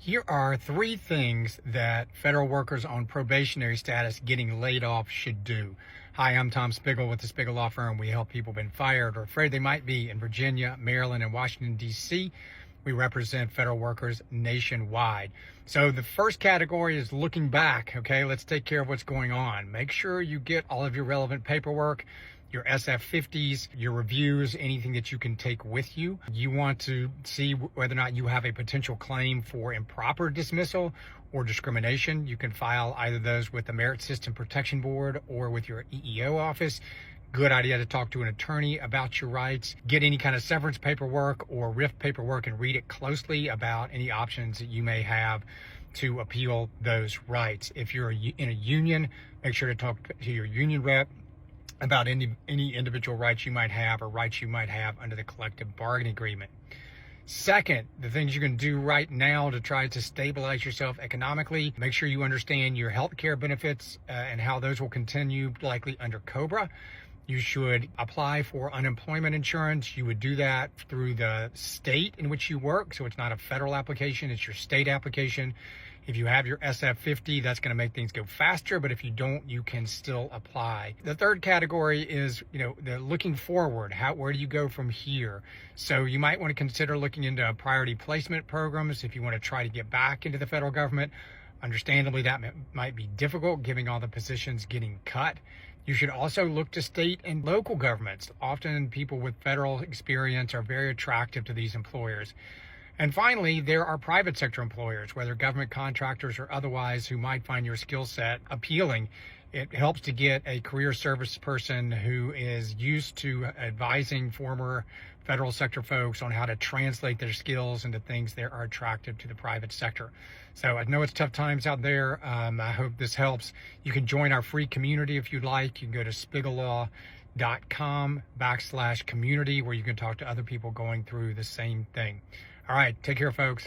Here are three things that federal workers on probationary status getting laid off should do. Hi, I'm Tom Spiggle with the Spiggle Law Firm. We help people been fired or afraid they might be in Virginia, Maryland, and Washington, D.C. We represent federal workers nationwide. So the first category is looking back. Okay, let's take care of what's going on. Make sure you get all of your relevant paperwork, your SF-50s, your reviews, anything that you can take with you. You want to see whether or not you have a potential claim for improper dismissal or discrimination. You can file either of those with the Merit System Protection Board or with your EEO office. Good idea to talk to an attorney about your rights. Get any kind of severance paperwork or RIF paperwork and read it closely about any options that you may have to appeal those rights. If you're in a union, make sure to talk to your union rep about any individual rights you might have or rights you might have under the collective bargaining agreement. Second, the things you can do right now to try to stabilize yourself economically, make sure you understand your health care benefits and how those will continue likely under COBRA. You should apply for unemployment insurance. You would do that through the state in which you work. So it's not a federal application, it's your state application. If you have your SF-50, that's going to make things go faster, but if you don't, you can still apply. The third category is, the looking forward. Where do you go from here? So you might want to consider looking into priority placement programs if you want to try to get back into the federal government. Understandably, that might be difficult given all the positions getting cut. You should also look to state and local governments. Often people with federal experience are very attractive to these employers. And finally, there are private sector employers, whether government contractors or otherwise, who might find your skill set appealing. It helps to get a career service person who is used to advising former federal sector folks on how to translate their skills into things that are attractive to the private sector. So I know it's tough times out there. I hope this helps. You can join our free community if you'd like. You can go to spigglelaw.com/community, where you can talk to other people going through the same thing. All right, take care, folks.